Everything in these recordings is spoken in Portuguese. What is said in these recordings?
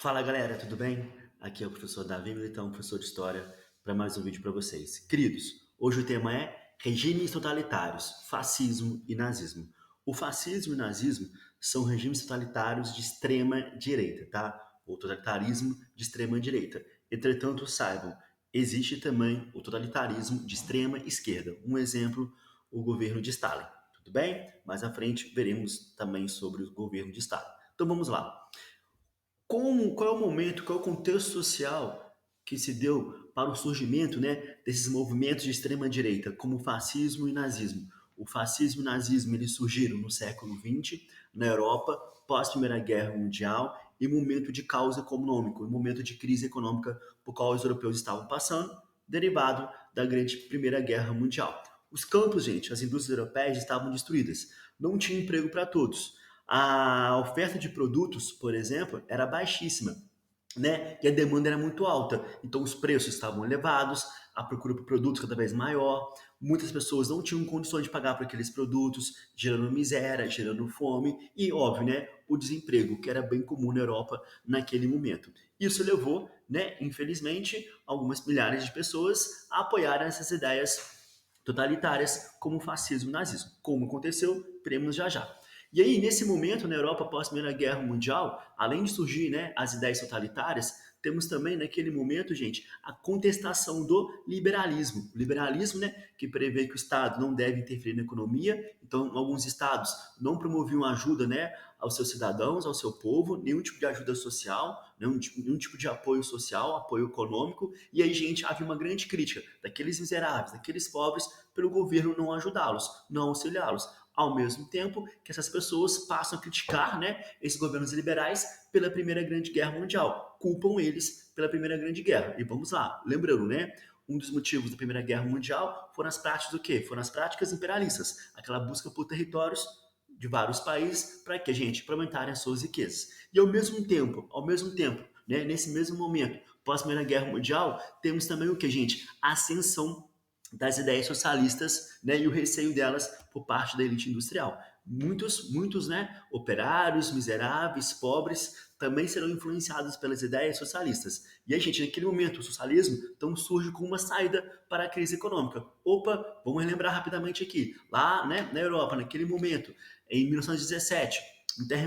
Fala galera, tudo bem? Aqui é o professor Davi Militão, professor de História, para mais um vídeo para vocês. Queridos, hoje o tema é regimes totalitários, fascismo e nazismo. O fascismo e o nazismo são regimes totalitários de extrema direita, tá? Ou totalitarismo de extrema direita. Entretanto, saibam, existe também o totalitarismo de extrema esquerda. Um exemplo, o governo de Stalin. Tudo bem? Mais à frente veremos também sobre o governo de Stalin. Então vamos lá. Qual é o momento, qual é o contexto social que se deu para o surgimento, né, desses movimentos de extrema direita, como o fascismo e nazismo? O fascismo e o nazismo eles surgiram no século XX, na Europa, pós Primeira Guerra Mundial, em momento de caos econômico, em momento de crise econômica por qual os europeus estavam passando, derivado da grande Primeira Guerra Mundial. Os campos, gente, as indústrias europeias estavam destruídas, não tinha emprego para todos. A oferta de produtos, por exemplo, era baixíssima, né? E a demanda era muito alta. Então os preços estavam elevados, a procura por produtos cada vez maior. Muitas pessoas não tinham condições de pagar por aqueles produtos, gerando miséria, gerando fome e, óbvio, né, o desemprego, que era bem comum na Europa naquele momento. Isso levou, né, infelizmente, algumas milhares de pessoas a apoiarem essas ideias totalitárias como o fascismo e o nazismo. Como aconteceu, veremos já já. E aí, nesse momento, na Europa após a Primeira Guerra Mundial, além de surgir, né, as ideias totalitárias, temos também naquele momento, gente, a contestação do liberalismo. O liberalismo, né, que prevê que o Estado não deve interferir na economia. Então, alguns estados não promoviam ajuda, né, aos seus cidadãos, ao seu povo, nenhum tipo de ajuda social, nenhum tipo de apoio social, apoio econômico. E aí, gente, havia uma grande crítica daqueles miseráveis, daqueles pobres, pelo governo não ajudá-los, não auxiliá-los. Ao mesmo tempo que essas pessoas passam a criticar, né, esses governos liberais pela Primeira Grande Guerra Mundial, culpam eles pela Primeira Grande Guerra. E vamos lá, lembrando, né, um dos motivos da Primeira Guerra Mundial foram as práticas do quê? Foram as práticas imperialistas, aquela busca por territórios de vários países para que a gente para aumentarem as suas riquezas. E ao mesmo tempo, né, nesse mesmo momento, pós Primeira Guerra Mundial, temos também o que, gente? A ascensão das ideias socialistas, né, e o receio delas por parte da elite industrial. Muitos, né, operários, miseráveis, pobres, também serão influenciados pelas ideias socialistas. E aí, gente, naquele momento, o socialismo então surge com uma saída para a crise econômica. Opa, vamos relembrar rapidamente aqui. Lá, né, na Europa, naquele momento, em 1917,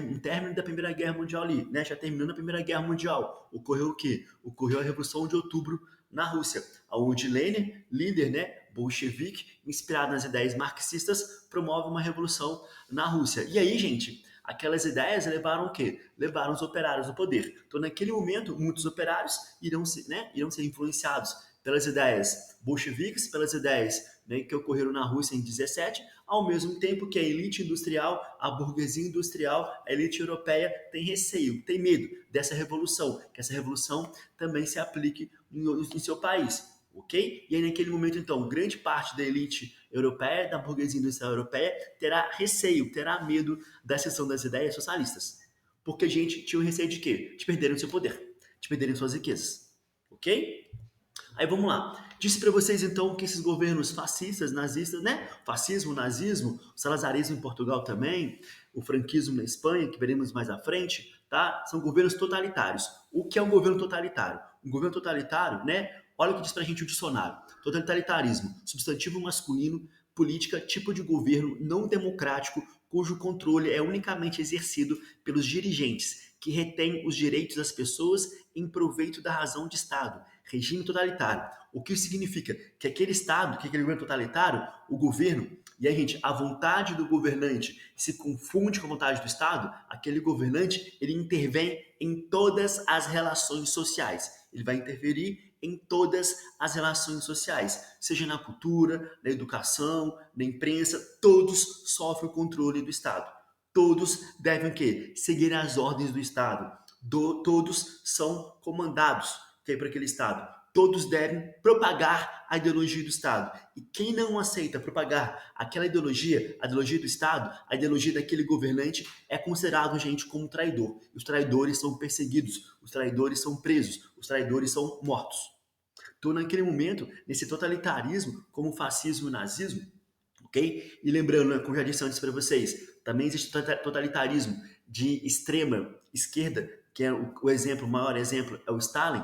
um término da Primeira Guerra Mundial ali, né? Já terminando a Primeira Guerra Mundial, ocorreu o quê? Ocorreu a Revolução de Outubro na Rússia, onde Lenin, líder, né, bolchevique, inspirado nas ideias marxistas, promove uma revolução na Rússia. E aí, gente, aquelas ideias levaram o quê? Levaram os operários ao poder. Então, naquele momento, muitos operários irão ser influenciados pelas ideias bolcheviques, pelas ideias, né, que ocorreram na Rússia em 17, ao mesmo tempo que a elite industrial, a burguesia industrial, a elite europeia tem receio, tem medo dessa revolução, que essa revolução também se aplique em seu país. Ok? E aí, naquele momento, então, grande parte da elite europeia, da burguesia industrial europeia, terá receio, terá medo da seção das ideias socialistas. Porque a gente tinha o receio de quê? De perderem o seu poder, de perderem suas riquezas. Ok? Aí vamos lá. Disse para vocês então que esses governos fascistas, nazistas, né? Fascismo, nazismo, o salazarismo em Portugal também, o franquismo na Espanha, que veremos mais à frente, tá? São governos totalitários. O que é um governo totalitário? Um governo totalitário, né? Olha o que diz pra gente o dicionário. Totalitarismo, substantivo masculino, política, tipo de governo não democrático, cujo controle é unicamente exercido pelos dirigentes, que retém os direitos das pessoas em proveito da razão de Estado. Regime totalitário. O que isso significa? Que aquele Estado, que aquele governo totalitário, o governo, e aí, gente, a vontade do governante se confunde com a vontade do Estado, aquele governante, ele intervém em todas as relações sociais. Ele vai interferir em todas as relações sociais, seja na cultura, na educação, na imprensa, todos sofrem o controle do Estado. Todos devem o quê? Seguir as ordens do Estado. Todos são comandados, okay, por aquele Estado. Todos devem propagar a ideologia do Estado. E quem não aceita propagar aquela ideologia, a ideologia do Estado, a ideologia daquele governante, é considerado, gente, como traidor. E os traidores são perseguidos, os traidores são presos, os traidores são mortos. Então, naquele momento, nesse totalitarismo, como o fascismo e o nazismo, ok? E lembrando, né, como já disse antes para vocês, também existe totalitarismo de extrema esquerda, que é o exemplo, o maior exemplo é o Stalin.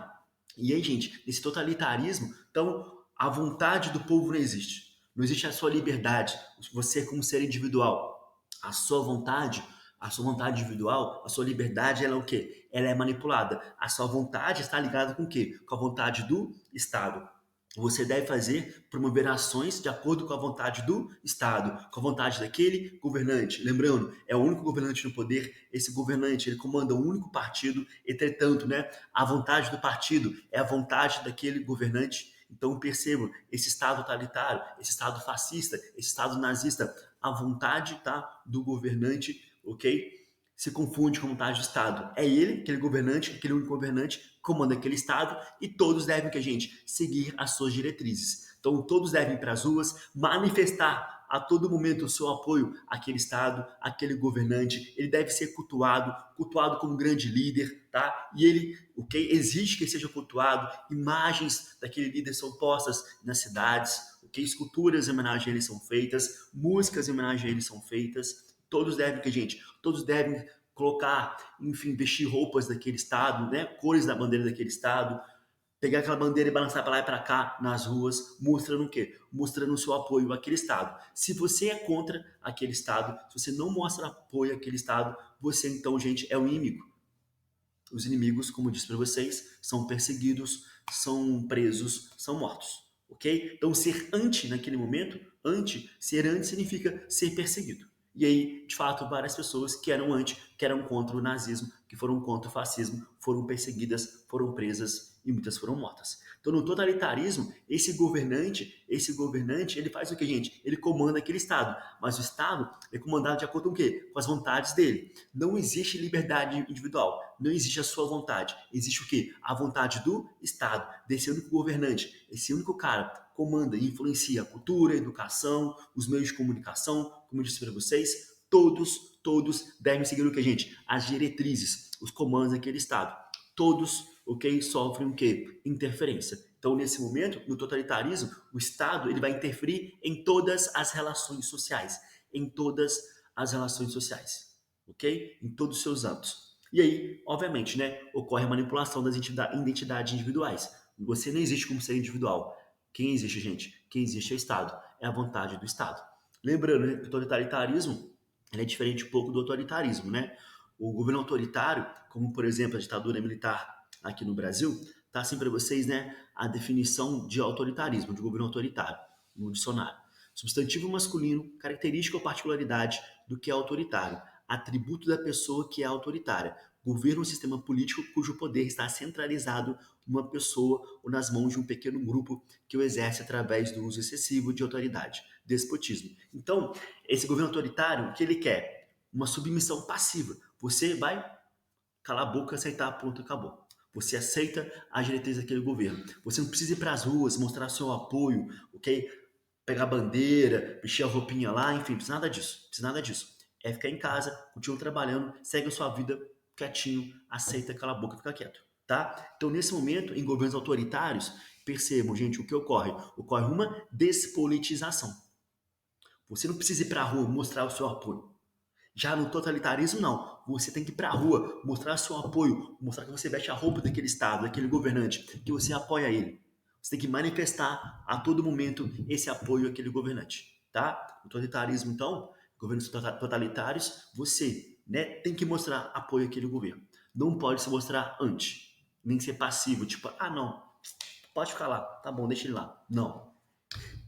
E aí, gente, nesse totalitarismo, então a vontade do povo não existe. Não existe a sua liberdade, você como ser individual. A sua vontade, a sua vontade individual, a sua liberdade, ela é o quê? Ela é manipulada. A sua vontade está ligada com o quê? Com a vontade do Estado. Você deve fazer, promover ações de acordo com a vontade do Estado, com a vontade daquele governante. Lembrando, é o único governante no poder, esse governante, ele comanda um único partido, entretanto, né, a vontade do partido é a vontade daquele governante. Então, percebam, esse Estado totalitário, esse Estado fascista, esse Estado nazista, a vontade, tá, do governante, ok? Se confunde com a vontade do Estado. É ele, aquele governante, aquele único governante, comanda aquele Estado e todos devem, que a gente, seguir as suas diretrizes. Então, todos devem ir para as ruas, manifestar a todo momento o seu apoio àquele Estado, àquele governante. Ele deve ser cultuado, cultuado como grande líder, tá? E ele, o que exige que ele seja cultuado, imagens daquele líder são postas nas cidades, ok? Esculturas em homenagem a ele são feitas, músicas em homenagem a ele são feitas. Todos devem, que gente, todos devem colocar, enfim, vestir roupas daquele estado, né? Cores da bandeira daquele estado, pegar aquela bandeira e balançar para lá e para cá nas ruas, mostrando o quê? Mostrando o seu apoio àquele estado. Se você é contra aquele estado, se você não mostra apoio àquele estado, você então, gente, é o inimigo. Os inimigos, como eu disse para vocês, são perseguidos, são presos, são mortos, ok? Então, ser anti naquele momento, ser anti significa ser perseguido. E aí, de fato, várias pessoas que eram anti, que eram contra o nazismo, que foram contra o fascismo, foram perseguidas, foram presas e muitas foram mortas. Então, no totalitarismo, esse governante, ele faz o que, gente? Ele comanda aquele Estado, mas o Estado é comandado de acordo com o quê? Com as vontades dele. Não existe liberdade individual, não existe a sua vontade. Existe o quê? A vontade do Estado, desse único governante, esse único cara comanda e influencia a cultura, a educação, os meios de comunicação, como eu disse para vocês, todos devem seguir o que, gente? As diretrizes, os comandos daquele Estado. Todos, ok, sofrem o quê? Interferência. Então, nesse momento, no totalitarismo, o Estado ele vai interferir em todas as relações sociais, em todas as relações sociais, ok? Em todos os seus âmbitos. E aí, obviamente, né, ocorre a manipulação das identidades individuais. Você não existe como ser individual. Quem existe, gente? Quem existe é o Estado. É a vontade do Estado. Lembrando, né, que o totalitarismo ele é diferente um pouco do autoritarismo, né? O governo autoritário, como por exemplo a ditadura militar aqui no Brasil, tá assim para vocês, né? A definição de autoritarismo, de governo autoritário, no dicionário. Substantivo masculino, característica ou particularidade do que é autoritário, atributo da pessoa que é autoritária. Governo um sistema político cujo poder está centralizado numa pessoa ou nas mãos de um pequeno grupo que o exerce através do uso excessivo de autoridade. Despotismo. Então, esse governo autoritário, o que ele quer? Uma submissão passiva. Você vai calar a boca, aceitar, ponto, acabou. Você aceita a diretriz daquele governo. Você não precisa ir para as ruas, mostrar seu apoio, ok? Pegar bandeira, vestir a roupinha lá, enfim, não precisa nada disso. Não precisa nada disso. É ficar em casa, continua trabalhando, segue a sua vida quietinho, aceita, cala a boca e fica quieto, tá? Então, nesse momento, em governos autoritários, percebam, gente, o que ocorre? Ocorre uma despolitização. Você não precisa ir para a rua mostrar o seu apoio. Já no totalitarismo, não. Você tem que ir para a rua, mostrar seu apoio, mostrar que você veste a roupa daquele Estado, daquele governante, que você apoia ele. Você tem que manifestar a todo momento esse apoio àquele governante, tá? No totalitarismo, então, governos totalitários, você, né, tem que mostrar apoio àquele governo. Não pode se mostrar anti, nem ser passivo, tipo, ah, não, pode ficar lá, tá bom, deixa ele lá. Não.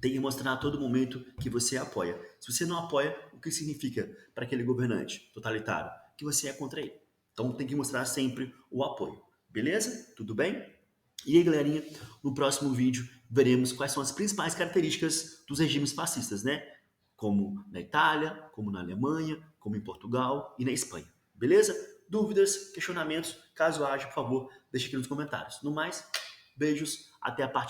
Tem que mostrar a todo momento que você apoia. Se você não apoia, o que significa para aquele governante totalitário? Que você é contra ele. Então tem que mostrar sempre o apoio. Beleza? Tudo bem? E aí, galerinha, no próximo vídeo veremos quais são as principais características dos regimes fascistas, né? Como na Itália, como na Alemanha, como em Portugal e na Espanha. Beleza? Dúvidas, questionamentos, caso haja, por favor, deixe aqui nos comentários. No mais, beijos, até a parte